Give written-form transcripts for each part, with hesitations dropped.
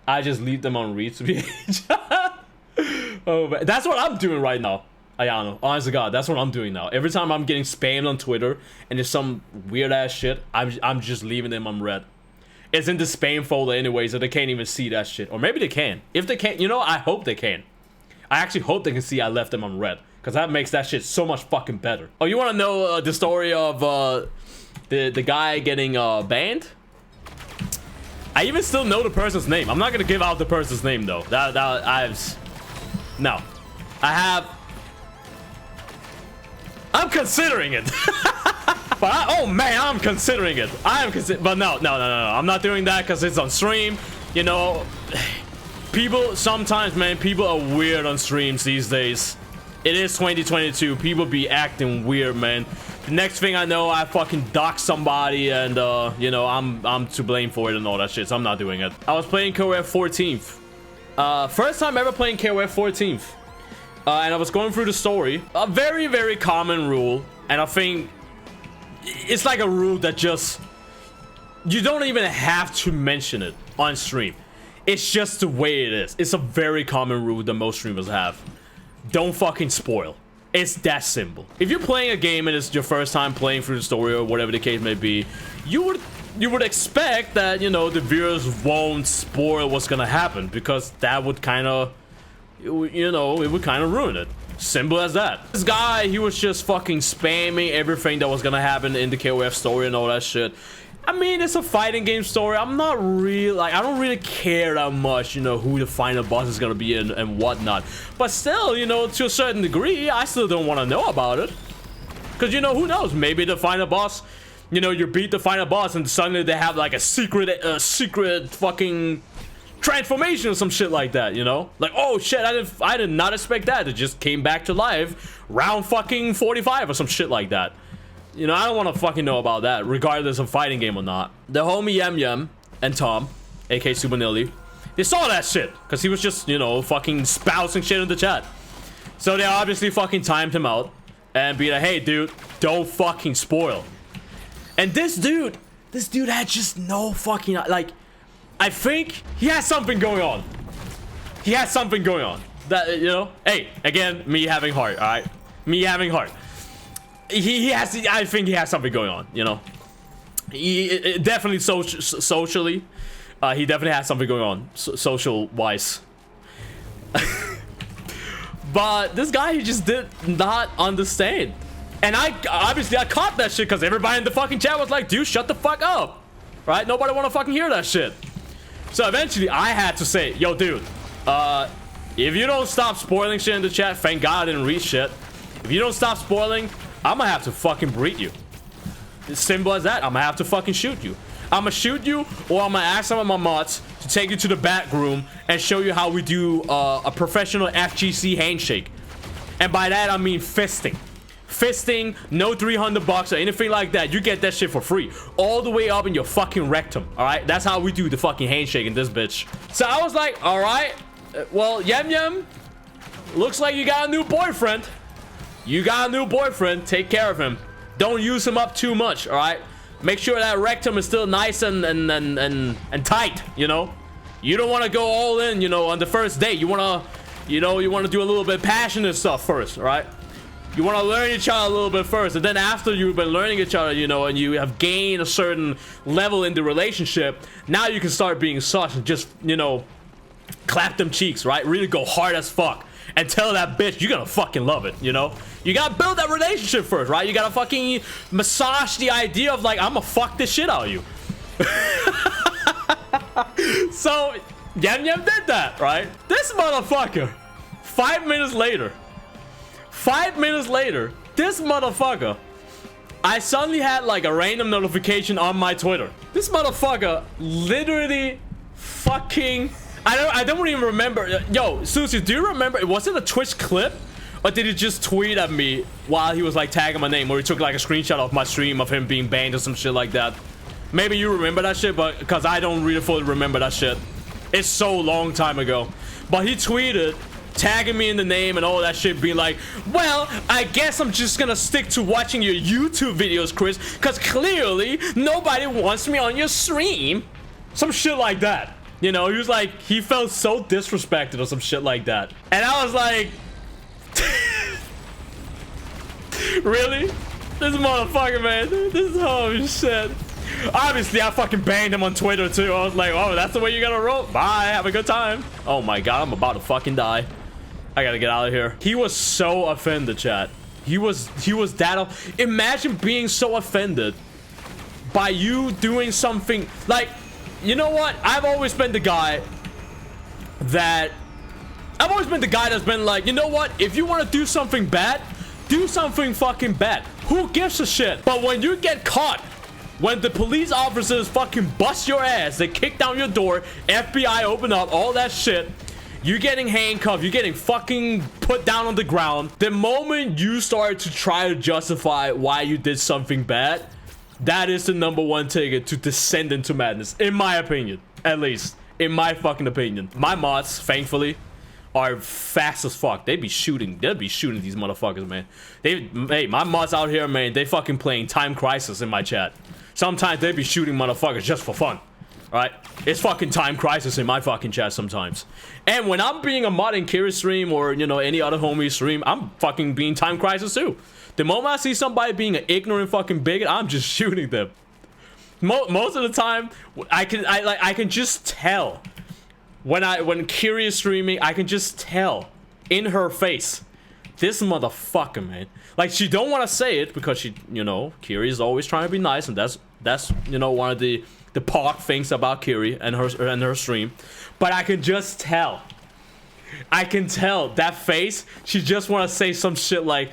I just leave them on read to be. Oh, man. That's what I'm doing right now, Ayano. Honest to God, that's what I'm doing now. Every time I'm getting spammed on Twitter and there's some weird ass shit, I'm just leaving them on red. It's in the spam folder anyway, so they can't even see that shit. Or maybe they can. If they can't, you know, I hope they can. I actually hope they can see I left them on red, because that makes that shit so much fucking better. Oh, you want to know the story of the guy getting banned? I even still know the person's name. I'm not gonna give out the person's name though. No, I'm considering it. But oh man, I'm considering it. But no. I'm not doing that because it's on stream. You know, people sometimes, man, people are weird on streams these days. It is 2022. People be acting weird, man. The next thing I know, I fucking dox somebody, and you know, I'm to blame for it and all that shit. So I'm not doing it. I was playing KOF 14th. First time ever playing KOF 14th. And I was going through the story. A very, very common rule, and I think it's like a rule that just, you don't even have to mention it on stream. It's just the way it is. It's a very common rule that most streamers have. Don't fucking spoil. It's that simple. If you're playing a game and it's your first time playing through the story or whatever the case may be, you would expect that, you know, the viewers won't spoil what's gonna happen, because that would kind of, you know, it would kind of ruin it. Simple as that. This guy, he was just fucking spamming everything that was gonna happen in the KOF story and all that shit. I mean, it's a fighting game story. I'm not really, like, I don't really care that much, you know, who the final boss is gonna be and whatnot. But still, you know, to a certain degree, I still don't want to know about it. Because, you know, who knows? Maybe the final boss, you know, you beat the final boss and suddenly they have, like, a secret fucking transformation or some shit like that, you know? Like, oh shit, I did not expect that. It just came back to life round fucking 45 or some shit like that. You know, I don't want to fucking know about that, regardless of fighting game or not. The homie Yem and Tom, aka Super Nilly, they saw that shit, because he was just, you know, fucking spouting shit in the chat. So they obviously fucking timed him out and be like, hey dude, don't fucking spoil. And this dude had just no fucking, like, I think he has something going on. He has something going on. That, you know, hey, again, me having heart, alright? Me having heart. He has, I think he has something going on, you know. He definitely socially, he definitely has something going on, social wise. But this guy, he just did not understand. And I caught that shit, because everybody in the fucking chat was like, dude, shut the fuck up, right? Nobody want to fucking hear that shit. So eventually I had to say, yo dude, if you don't stop spoiling shit in the chat, thank God I didn't read shit. If you don't stop spoiling, I'm gonna have to fucking breed you. It's simple as that. I'm gonna have to fucking shoot you. I'm gonna shoot you, or I'm gonna ask some of my mods to take you to the back room and show you how we do a professional FGC handshake. And by that I mean fisting. Fisting, no $300 or anything like that. You get that shit for free, all the way up in your fucking rectum. All right, that's how we do the fucking handshake in this bitch. So I was like, all right, well, Yem, looks like you got a new boyfriend. You got a new boyfriend. Take care of him. Don't use him up too much, all right? Make sure that rectum is still nice and tight, you know? You don't want to go all in, you know, on the first date. You want to, you know, you want to do a little bit passionate stuff first, all right? You want to learn each other a little bit first, and then after you've been learning each other, you know, and you have gained a certain level in the relationship, now you can start being such and just, you know, clap them cheeks, right? Really go hard as fuck. And tell that bitch you're gonna fucking love it, you know? You gotta build that relationship first, right? You gotta fucking massage the idea of, like, I'm gonna fuck this shit out of you. So, Yem did that, right? This motherfucker, 5 minutes later, this motherfucker, I suddenly had, like, a random notification on my Twitter. This motherfucker literally fucking... I don't even remember. Yo, Susie, do you remember? Was it a Twitch clip? Or did he just tweet at me while he was like tagging my name? Or he took like a screenshot of my stream of him being banned or some shit like that. Maybe you remember that shit, but because I don't really fully remember that shit. It's so long time ago. But he tweeted, tagging me in the name and all that shit, being like, well, I guess I'm just gonna stick to watching your YouTube videos, Chris, because clearly nobody wants me on your stream. Some shit like that. You know, he was like, he felt so disrespected or some shit like that. And I was like, really? This motherfucker, man. This holy shit. Obviously, I fucking banned him on Twitter too. I was like, oh, that's the way you gotta roll? Bye, have a good time. Oh my god, I'm about to fucking die. I gotta get out of here. He was so offended, chat. He was that. Imagine being so offended by you doing something like, you know what? I've always been the guy that's been like, you know what? If you want to do something bad, do something fucking bad. Who gives a shit? But when you get caught, when the police officers fucking bust your ass, they kick down your door, FBI open up, all that shit, you're getting handcuffed, you're getting fucking put down on the ground. The moment you start to try to justify why you did something bad, that is the _1 ticket to descend into madness, in my opinion. At least, in my fucking opinion. My mods, thankfully, are fast as fuck. They'll be shooting these motherfuckers, man. Hey, my mods out here, man, they fucking playing Time Crisis in my chat. Sometimes they be shooting motherfuckers just for fun. Right? It's fucking Time Crisis in my fucking chat sometimes. And when I'm being a mod in Kiri's stream or, you know, any other homie stream, I'm fucking being Time Crisis too. The moment I see somebody being an ignorant fucking bigot, I'm just shooting them. Most of the time, I can just tell when Kiri is streaming, I can just tell in her face, this motherfucker, man. Like, she don't want to say it because she, you know, Kiri is always trying to be nice, and that's you know, one of the park things about Kiri and her stream. But I can just tell. I can tell that face. She just want to say some shit like,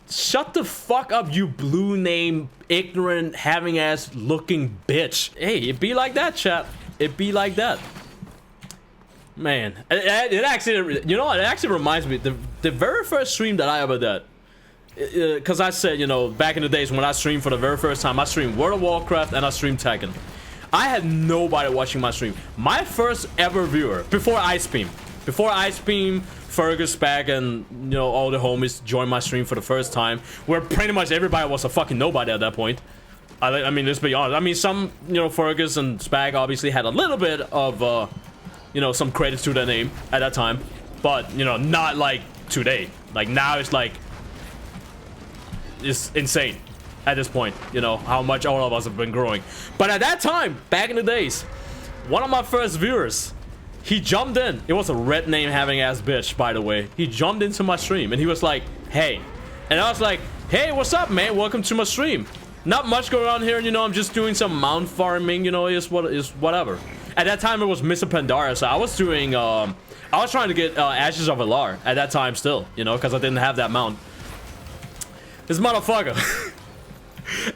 shut the fuck up, you blue name ignorant having ass looking bitch. Hey, it be like that, chat. It be like that. Man, it actually, you know what, it actually reminds me, the very first stream that I ever did, because I said, you know, back in the days when I streamed for the very first time, I streamed World of Warcraft and I streamed Tekken. I had nobody watching my stream. My first ever viewer, before Icebeam, Fergus, Spag, and, you know, all the homies joined my stream for the first time, where pretty much everybody was a fucking nobody at that point. I mean, let's be honest. I mean, some, you know, Fergus and Spag obviously had a little bit of, you know, some credits to their name at that time, but, you know, not like today. Like, now it's like, it's insane at this point, you know, how much all of us have been growing. But at that time, back in the days, one of my first viewers, he jumped in. It was a red name having ass bitch, by the way. He jumped into my stream and he was like, hey. And I was like, hey, what's up, man? Welcome to my stream. Not much going on here, you know, I'm just doing some mount farming, you know, is whatever. At that time, it was Mr. Pandora, so I was doing, I was trying to get Ashes of Alar at that time still, you know, because I didn't have that mount. This motherfucker,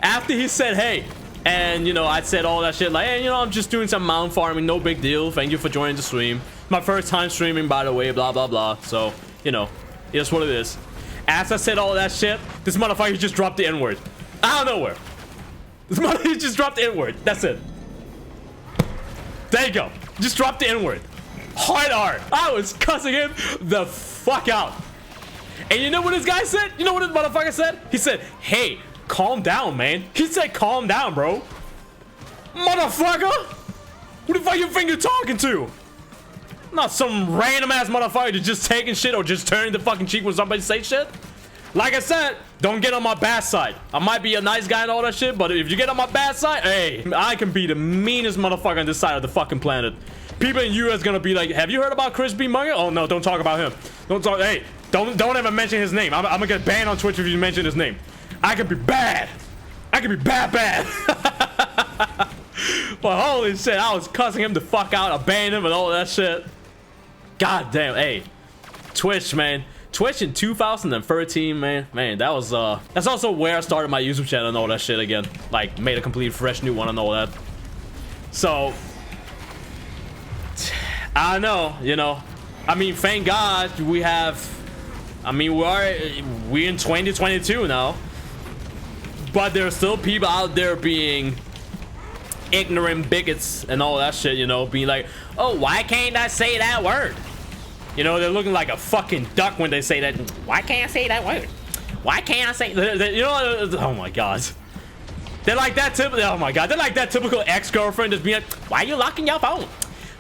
after he said, hey, and, you know, I said all that shit, like, hey, you know, I'm just doing some mount farming, no big deal, thank you for joining the stream. My first time streaming, by the way, blah, blah, blah, so, you know, it's what it is. After I said all that shit, this motherfucker just dropped the N-word. Out of nowhere. This motherfucker just dropped the N-word, that's it. There you go. Just dropped the N-word. Hard R. I was cussing him the fuck out. And you know what this guy said? You know what this motherfucker said? He said, hey, calm down, man. He said, calm down, bro. Motherfucker. Who the fuck you think you're talking to? Not some random ass motherfucker just taking shit or just turning the fucking cheek when somebody say shit. Like I said, don't get on my bad side. I might be a nice guy and all that shit, but if you get on my bad side, hey, I can be the meanest motherfucker on this side of the fucking planet. People in US gonna be like, have you heard about ChrisBMonkey? Oh no, don't talk about him. Don't talk. Hey, don't ever mention his name. I'm gonna get banned on Twitch if you mention his name. I can be bad. I can be bad. But holy shit, I was cussing him the fuck out. I banned him and all that shit. God damn. Hey, Twitch, man. Twitch in 2013, man, that was that's also where I started my YouTube channel and all that shit again. Like, made a complete fresh new one and all that. So I don't know, you know, I mean, thank God we have, I mean, we're in 2022 now, but there are still people out there being ignorant bigots and all that shit, you know, being like, oh, why can't I say that word? You know, they're looking like a fucking duck when they say that. Why can't I say that word? Why can't I say... You know, oh my god. They're like that typical... Oh my god. They're like that typical ex-girlfriend just being like, why are you locking your phone?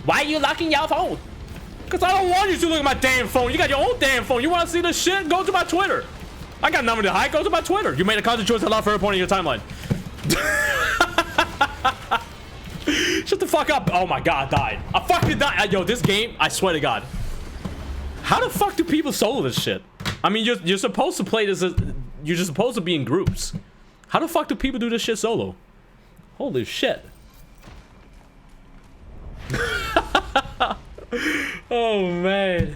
Why are you locking your phone? Because I don't want you to look at my damn phone. You got your own damn phone. You want to see this shit? Go to my Twitter. I got nothing to hide. Go to my Twitter. You made a conscious choice to allow for a point in your timeline. Shut the fuck up. Oh my god, I died. I fucking died. Yo, this game, I swear to god. How the fuck do people solo this shit? I mean, you're supposed to play this. You're just supposed to be in groups. How the fuck do people do this shit solo? Holy shit. Oh man.